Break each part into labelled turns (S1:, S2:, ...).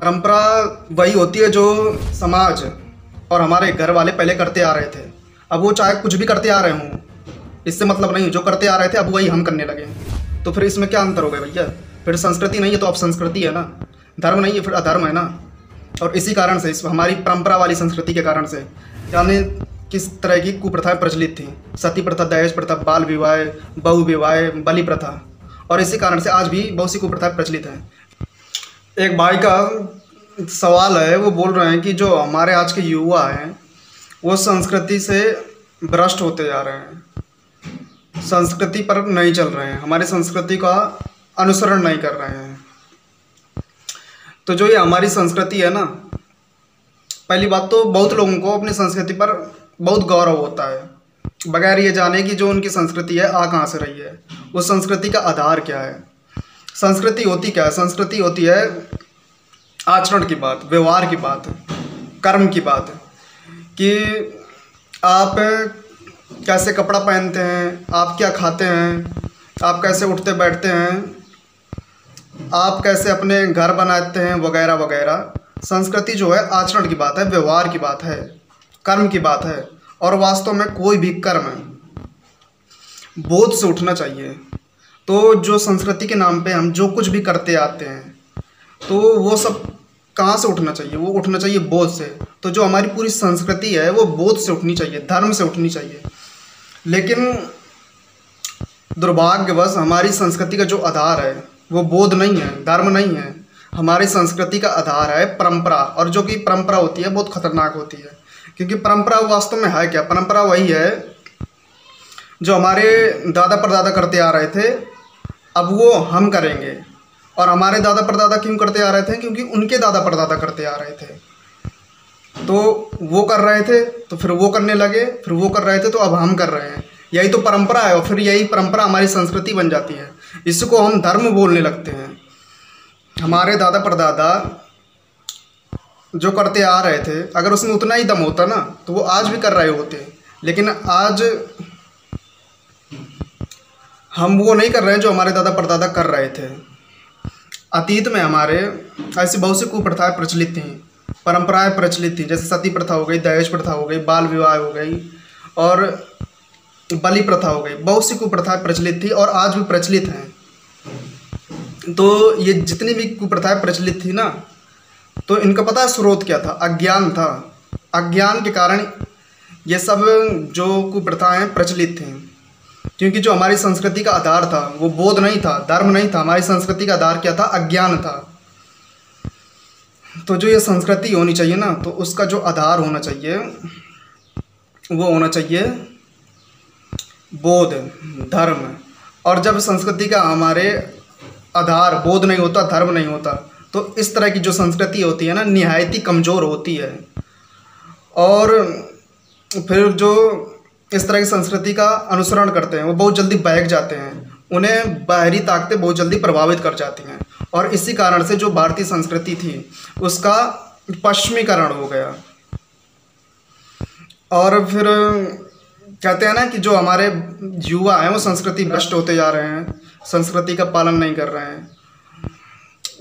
S1: परंपरा वही होती है जो समाज और हमारे घर वाले पहले करते आ रहे थे। अब वो चाहे कुछ भी करते आ रहे हों, इससे मतलब नहीं, जो करते आ रहे थे अब वही हम करने लगे। तो फिर इसमें क्या अंतर हो गया भैया? फिर संस्कृति नहीं है तो अब संस्कृति है ना, धर्म नहीं है फिर अधर्म है ना। और इसी कारण से इस हमारी परंपरा वाली संस्कृति के कारण से यानी किस तरह की कुप्रथाएं प्रचलित थी, सती प्रथा, दहेज प्रथा, बाल विवाह, बहु विवाह, बलि प्रथा, और इसी कारण से आज भी बहुत सी कुप्रथाएं प्रचलित हैं। एक भाई का सवाल है, वो बोल रहे हैं कि जो हमारे आज के युवा हैं वो संस्कृति से भ्रष्ट होते जा रहे हैं, संस्कृति पर नहीं चल रहे हैं, हमारी संस्कृति का अनुसरण नहीं कर रहे हैं। तो जो ये हमारी संस्कृति है ना, पहली बात तो बहुत लोगों को अपनी संस्कृति पर बहुत गौरव होता है, बगैर ये जाने कि जो उनकी संस्कृति है आ कहाँ से रही है, उस संस्कृति का आधार क्या है। संस्कृति होती क्या है? संस्कृति होती है आचरण की बात, व्यवहार की बात, कर्म की बात, कि आप कैसे कपड़ा पहनते हैं, आप क्या खाते हैं, आप कैसे उठते बैठते हैं, आप कैसे अपने घर बनाते हैं, वगैरह वगैरह। संस्कृति जो है आचरण की बात है, व्यवहार की बात है, कर्म की बात है। और वास्तव में कोई भी कर्म बोध से उठना चाहिए। तो जो संस्कृति के नाम पे हम जो कुछ भी करते आते हैं तो वो सब कहाँ से उठना चाहिए? वो उठना चाहिए बोध से। तो जो हमारी पूरी संस्कृति है वो बोध से उठनी चाहिए, धर्म से उठनी चाहिए। लेकिन दुर्भाग्यवश हमारी संस्कृति का जो आधार है वो बोध नहीं है, धर्म नहीं है। हमारी संस्कृति का आधार है परंपरा, और जो कि परंपरा होती है बहुत खतरनाक होती है। क्योंकि परंपरा वास्तव में है क्या? परंपरा वही है जो हमारे दादा परदादा करते आ रहे थे, अब वो हम करेंगे। और हमारे दादा परदादा क्यों करते आ रहे थे? क्योंकि उनके दादा परदादा करते आ रहे थे, तो वो कर रहे थे तो फिर वो करने लगे, फिर वो कर रहे थे तो अब हम कर रहे हैं। यही तो परंपरा है, और फिर यही परंपरा हमारी संस्कृति बन जाती है। इसको हम धर्म बोलने लगते हैं। हमारे दादा परदादा जो करते आ रहे थे, अगर उसमें उतना ही दम होता ना तो वो आज भी कर रहे होते। लेकिन आज हम वो नहीं कर रहे हैं जो हमारे दादा परदादा कर रहे थे। अतीत में हमारे ऐसी बहुत सी कुप्रथाएं प्रचलित थीं, परंपराएं प्रचलित थीं, जैसे सती प्रथा हो गई, दहेज प्रथा हो गई, बाल विवाह हो गई और बलि प्रथा हो गई। बहुत सी कुप्रथाएं प्रचलित थी और आज भी प्रचलित हैं। तो ये जितनी भी कुप्रथाएं प्रचलित थी ना, तो इनका पता है स्रोत क्या था? अज्ञान था। अज्ञान के कारण ये सब जो कुप्रथाएं प्रचलित थीं। क्योंकि जो हमारी संस्कृति का आधार था वो बोध नहीं था, धर्म नहीं था। हमारी संस्कृति का आधार क्या था? अज्ञान था। तो जो ये संस्कृति होनी चाहिए ना, तो उसका जो आधार होना चाहिए वो होना चाहिए बोध, धर्म। और जब संस्कृति का हमारे आधार बोध नहीं होता, धर्म नहीं होता, तो इस तरह की जो संस्कृति होती है ना, निहायती कमज़ोर होती है। और फिर जो इस तरह की संस्कृति का अनुसरण करते हैं वो बहुत जल्दी बहक जाते हैं, उन्हें बाहरी ताकतें बहुत जल्दी प्रभावित कर जाती हैं। और इसी कारण से जो भारतीय संस्कृति थी उसका पश्चिमीकरण हो गया। और फिर कहते हैं ना कि जो हमारे युवा हैं वो संस्कृति भ्रष्ट होते जा रहे हैं, संस्कृति का पालन नहीं कर रहे हैं।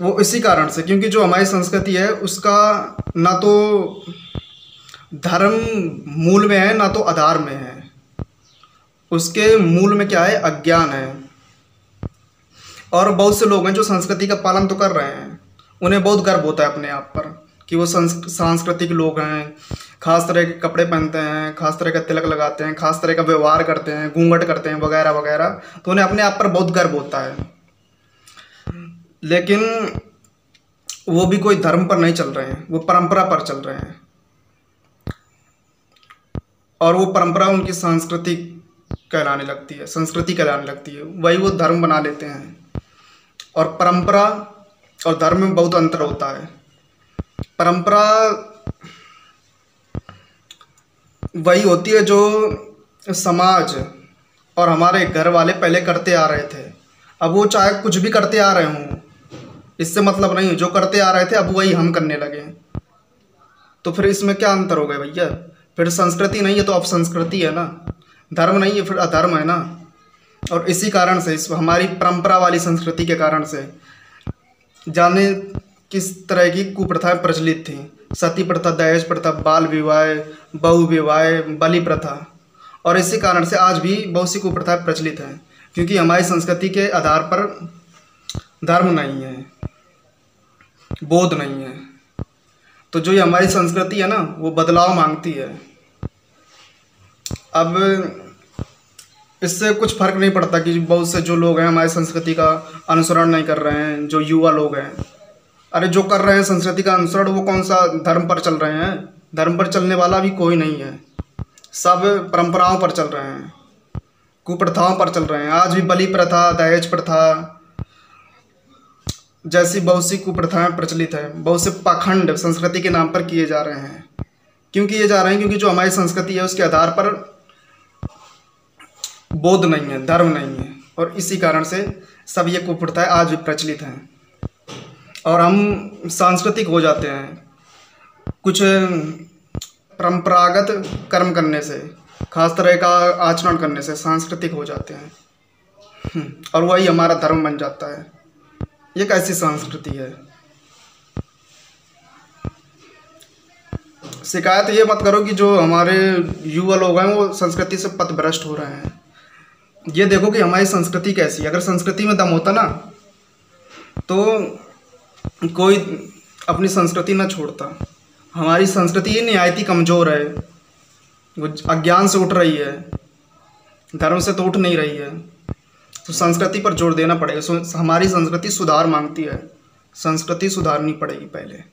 S1: वो इसी कारण से, क्योंकि जो हमारी संस्कृति है उसका ना तो धर्म मूल में है ना तो आधार में है। उसके मूल में क्या है? अज्ञान है। और बहुत से लोग हैं जो संस्कृति का पालन तो कर रहे हैं, उन्हें बहुत गर्व होता है अपने आप पर कि वो सांस्कृतिक लोग हैं, खास तरह के कपड़े पहनते हैं, खास तरह का तिलक लगाते हैं, खास तरह का व्यवहार करते हैं, घूंघट करते हैं, वगैरह वगैरह। तो उन्हें अपने आप पर बहुत गर्व होता है। लेकिन वो भी कोई धर्म पर नहीं चल रहे हैं, वो परंपरा पर चल रहे हैं। और वो परंपरा उनकी संस्कृति कहलाने लगती है, संस्कृति कहलाने लगती है, वही वो धर्म बना लेते हैं। और परंपरा और धर्म में बहुत अंतर होता है। परंपरा वही होती है जो समाज और हमारे घर वाले पहले करते आ रहे थे, अब वो चाहे कुछ भी करते आ रहे हों, इससे मतलब नहीं, जो करते आ रहे थे अब वही हम करने लगे। तो फिर इसमें क्या अंतर हो गया भैया? फिर संस्कृति नहीं है तो अब संस्कृति है ना, धर्म नहीं है फिर अधर्म है ना। और इसी कारण से, इस हमारी परंपरा वाली संस्कृति के कारण से जाने किस तरह की कुप्रथाएं प्रचलित थी। सती प्रथा, दहेज प्रथा, बाल विवाह, बहु विवाह, बलि प्रथा। और इसी कारण से आज भी बहुत सी कुप्रथाएं प्रचलित हैं, क्योंकि हमारी संस्कृति के आधार पर धर्म नहीं है, बोध नहीं है। तो जो ये हमारी संस्कृति है ना, वो बदलाव मांगती है। अब इससे कुछ फर्क नहीं पड़ता कि बहुत से जो लोग हैं हमारी संस्कृति का अनुसरण नहीं कर रहे हैं, जो युवा लोग हैं। अरे जो कर रहे हैं संस्कृति का अनुसरण, वो कौन सा धर्म पर चल रहे हैं? धर्म पर चलने वाला भी कोई नहीं है, सब परंपराओं पर चल रहे हैं, कुप्रथाओं पर चल रहे हैं। आज भी बलि प्रथा, दहेज प्रथा जैसी बहुत सी कुप्रथाएं प्रचलित है। बहुत से पाखंड संस्कृति के नाम पर किए जा रहे हैं। क्यों किए जा रहे हैं? क्योंकि जो हमारी संस्कृति है उसके आधार पर बोध नहीं है, धर्म नहीं है, और इसी कारण से सब ये कुप्रथाएं आज भी प्रचलित हैं और हम सांस्कृतिक हो जाते हैं। कुछ परंपरागत कर्म करने से, खास तरह का आचरण करने से सांस्कृतिक हो जाते हैं और वही हमारा धर्म बन जाता है। ये कैसी संस्कृति है? शिकायत ये मत करो कि जो हमारे युवा लोग हैं वो संस्कृति से पथभ्रष्ट हो रहे हैं। ये देखो कि हमारी संस्कृति कैसी है। अगर संस्कृति में दम होता ना तो कोई अपनी संस्कृति ना छोड़ता। हमारी संस्कृति ही निहायती कमज़ोर है, वो अज्ञान से उठ रही है, धर्म से तो उठ नहीं रही है। तो संस्कृति पर जोर देना पड़ेगा। हमारी संस्कृति सुधार मांगती है, संस्कृति सुधारनी पड़ेगी पहले।